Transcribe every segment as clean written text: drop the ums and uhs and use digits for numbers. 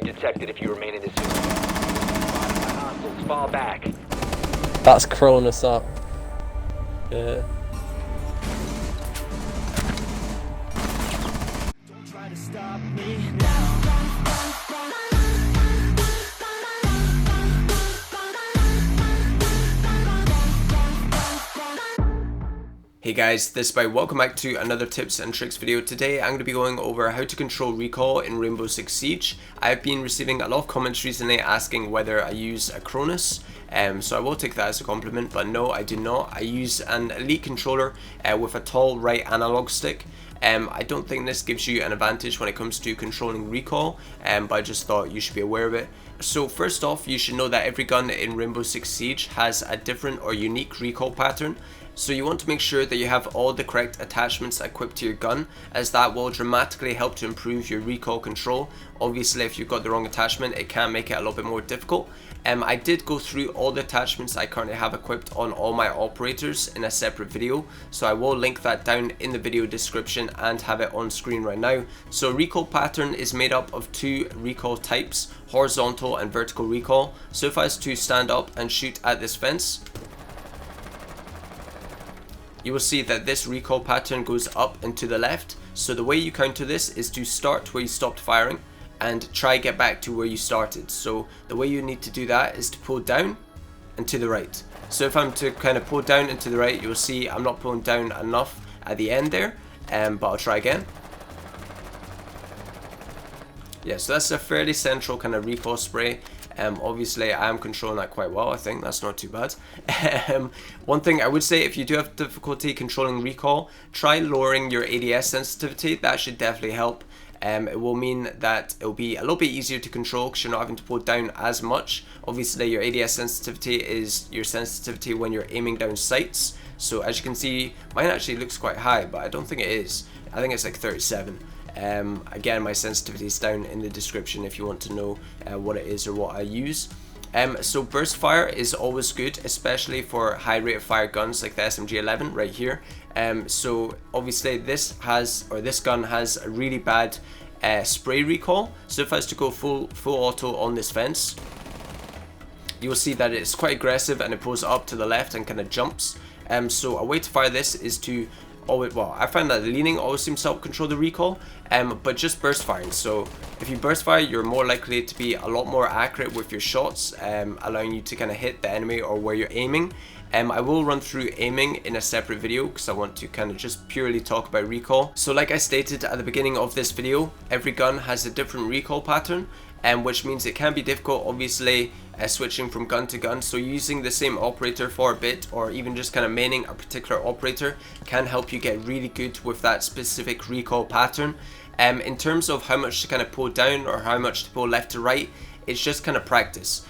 be detected if you remain in this zone. Hostiles, fall back. That's cronus up. Yeah. Don't try to stop me now. Hey guys, this is Ebyte. Welcome back to another tips and tricks video. Today I'm going to be going over how to control recoil in Rainbow Six Siege. I've been receiving a lot of comments recently asking whether I use a cronus, so I will take that as a compliment, but no, I do not. I use an Elite controller with a tall right analog stick. I don't think this gives you an advantage when it comes to controlling recoil, but I just thought you should be aware of it. So first off, you should know that every gun in Rainbow Six Siege has a different or unique recoil pattern. So you want to make sure that you have all the correct attachments equipped to your gun, as that will dramatically help to improve your recoil control. Obviously, if you've got the wrong attachment, it can make it a little bit more difficult. I did go through all the attachments I currently have equipped on all my operators in a separate video, so I will link that down in the video description and have it on screen right now. So recoil pattern is made up of two recoil types, horizontal and vertical recoil. So if I was to stand up and shoot at this fence, you will see that this recoil pattern goes up and to the left. So the way you counter this is to start where you stopped firing and try get back to where you started. So the way you need to do that is to pull down and to the right. So if I'm to kind of pull down and to the right, you'll see I'm not pulling down enough at the end there, but I'll try again. Yeah, so that's a fairly central kind of recoil spray. Obviously I am controlling that quite well. I think that's not too bad. One thing I would say, if you do have difficulty controlling recoil, try lowering your ADS sensitivity. That should definitely help. It will mean that it will be a little bit easier to control because you're not having to pull down as much. Obviously your ADS sensitivity is your sensitivity when you're aiming down sights. So as you can see, mine actually looks quite high, but I don't think it is. I think it's like 37. Again, my sensitivity is down in the description if you want to know what it is or what I use. So burst fire is always good, especially for high rate of fire guns like the SMG11 right here. So obviously this gun has a really bad spray recoil. So if I was to go full auto on this fence, you'll see that it's quite aggressive and it pulls up to the left and kind of jumps. So a way to fire this is to I find that leaning always seems to help control the recoil, but just burst firing. So if you burst fire, you're more likely to be a lot more accurate with your shots, allowing you to kind of hit the enemy or where you're aiming. I will run through aiming in a separate video because I want to kind of just purely talk about recoil. So like I stated at the beginning of this video, every gun has a different recoil pattern, which means it can be difficult, obviously, switching from gun to gun. So using the same operator for a bit, or even just kind of maining a particular operator, can help you get really good with that specific recoil pattern. In terms of how much to kind of pull down or how much to pull left to right, it's just kind of practice.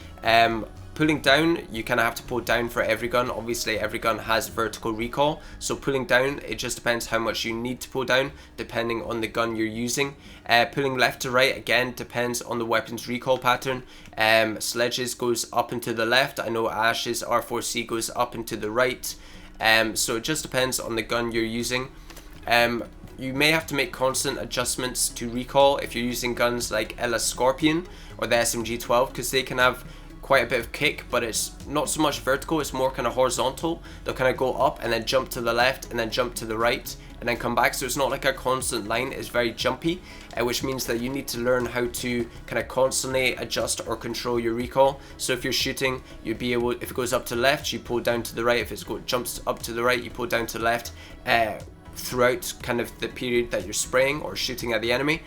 Pulling down, you kind of have to pull down for every gun. Obviously every gun has vertical recoil, so pulling down, it just depends how much you need to pull down depending on the gun you're using. Pulling left to right, again, depends on the weapon's recoil pattern. Sledge's goes up and to the left. I know Ash's R4C goes up and to the right. So it just depends on the gun you're using. You may have to make constant adjustments to recoil if you're using guns like Ella's Scorpion or the SMG12, because they can have quite a bit of kick, but it's not so much vertical, it's more kind of horizontal. They'll kind of go up and then jump to the left and then jump to the right and then come back, so it's not like a constant line, it's very jumpy, which means that you need to learn how to kind of constantly adjust or control your recoil. So if you're shooting, you'd be able, if it goes up to the left, you pull down to the right. If it jumps up to the right, you pull down to the left, throughout kind of the period that you're spraying or shooting at the enemy.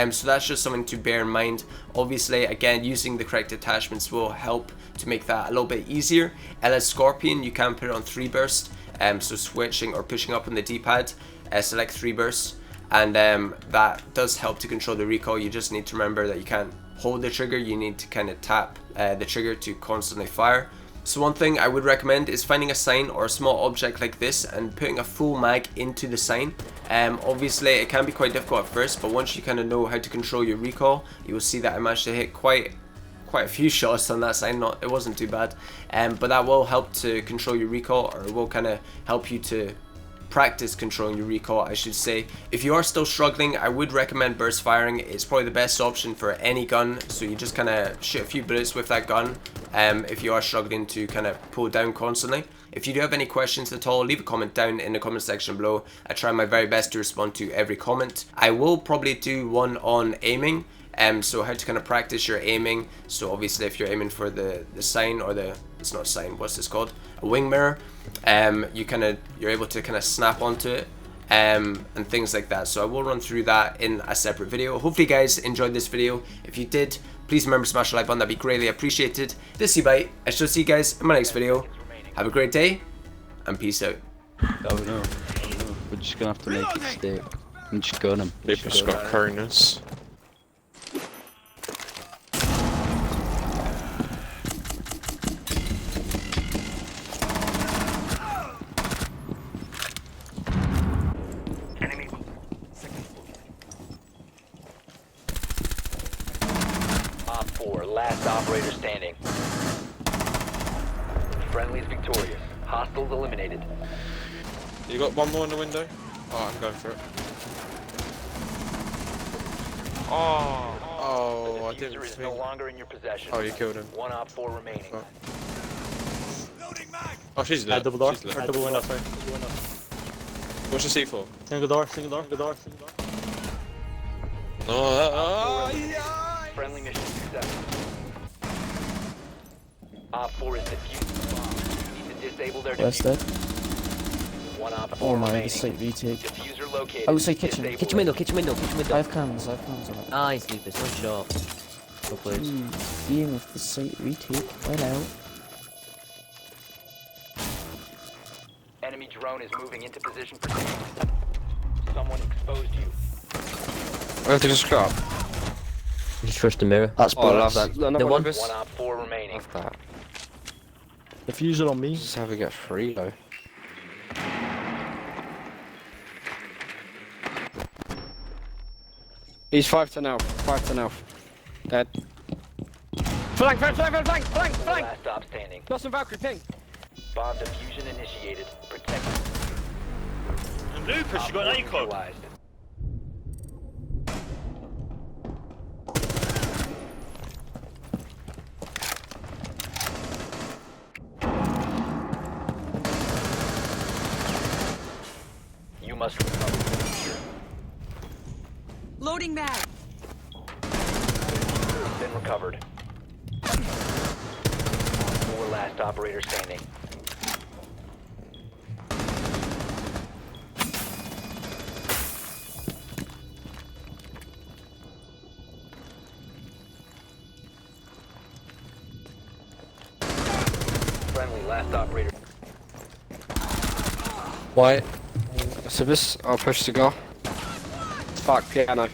So that's just something to bear in mind. Obviously, again, using the correct attachments will help to make that a little bit easier. Ella's Scorpion, you can put it on 3 burst, so switching or pushing up on the D-pad, select 3 bursts, and that does help to control the recoil. You just need to remember that you can't hold the trigger, you need to kind of tap the trigger to constantly fire. So one thing I would recommend is finding a sign or a small object like this and putting a full mag into the sign. Obviously it can be quite difficult at first, but once you kind of know how to control your recoil, you will see that I managed to hit quite a few shots on that sign. It wasn't too bad, but that will help to control your recoil, or it will kind of help you to practice controlling your recoil, I should say. If you are still struggling, I would recommend burst firing. It's probably the best option for any gun, so you just kind of shoot a few bullets with that gun if you are struggling to kind of pull down constantly. If you do have any questions at all, leave a comment down in the comment section below. I try my very best to respond to every comment. I will probably do one on aiming, so how to kind of practice your aiming. So obviously if you're aiming for the sign, or it's not a sign, what's this called? A wing mirror, you're able to kind of snap onto it, and things like that. So I will run through that in a separate video. Hopefully you guys enjoyed this video. If you did, please remember to smash the like button, that'd be greatly appreciated. This is Ebyte. I shall see you guys in my next video. Have a great day, and peace out. Oh no. We're just gonna have to make it stick. And just gun him. People just got cronus. Op 4, last operator standing. Friendly's victorious. Hostiles eliminated. You got one more in the window? Oh, I'm going for it. Oh, I The didn't diffuser is think. no longer in your possession. Oh, you killed him. One Op 4 remaining. Oh, oh she's lit. Double door, She's lit. or double window, sorry. Double window. What's your C4? Single door, single door, single door, single door. Oh, Friendly mission success. Op 4 is defused the bomb. You need to disable their Where's diffuser. that? One Op 4 Oh my, remaining. the site retake. Diffuser located. Outside kitchen. Disable Kitchen window, it. kitchen window, kitchen window. I have cans on it. Nice, Lucas, one shot. Go please. Dealing with the site retake. Hello. Enemy drone is moving into position for takeoff. Someone exposed you. I have to just grab. Just trust the mirror. That's Oh, I love bullets. that. The one. One Op 4 remaining. Love that. Diffuser on me. Just have to get free though. He's 5-10 out. 5-10 out. Dead. Flank, flank, flank, flank, flank, flank! Last stop standing. Got some Valkyrie ping. Bomb diffusion initiated. Protect. Lucas, you got an ACOG. neutralized. You must recover the diffuser. Loading mag. It's been recovered. 4 last operator standing. Friendly last operator. White. So this, I'll push to go. Fuck, piano.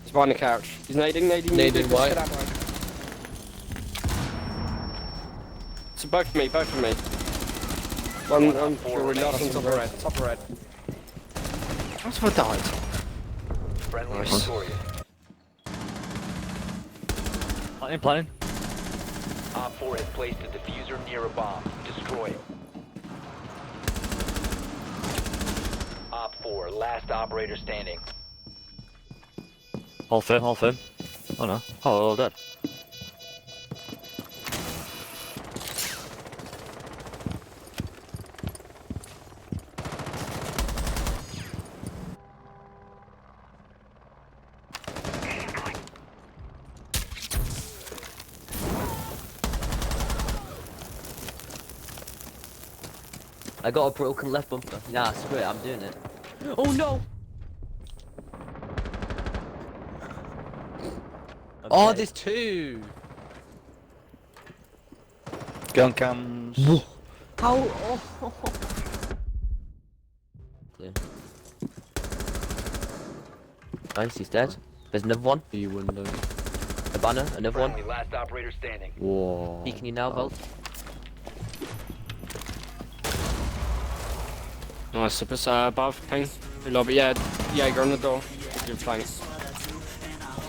He's behind the couch. He's nading. Nading white. Get out, right. So both of me. One really last on top of red. How have I died? Friendly Nice. victorious. Planning. Op 4 has placed a diffuser near a bomb. Destroy it. Op 4, last operator standing. All firm. Oh no. Oh, all dead. I got a broken left bumper. Nah, screw it, I'm doing it. Oh no! Oh, Okay. there's two. Gun cams. How? Oh. Clear. Nice, he's dead. There's another one. B window. A banner, another one. Friendly last operator standing. Whoa. Peeking you now, Volt. Nice, so it's above, ping. Lobby, yeah, Jaeger on the door. Good flank.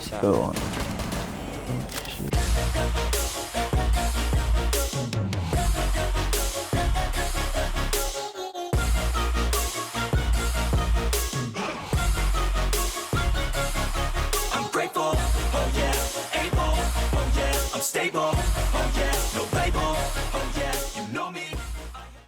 So. Go on. unstable.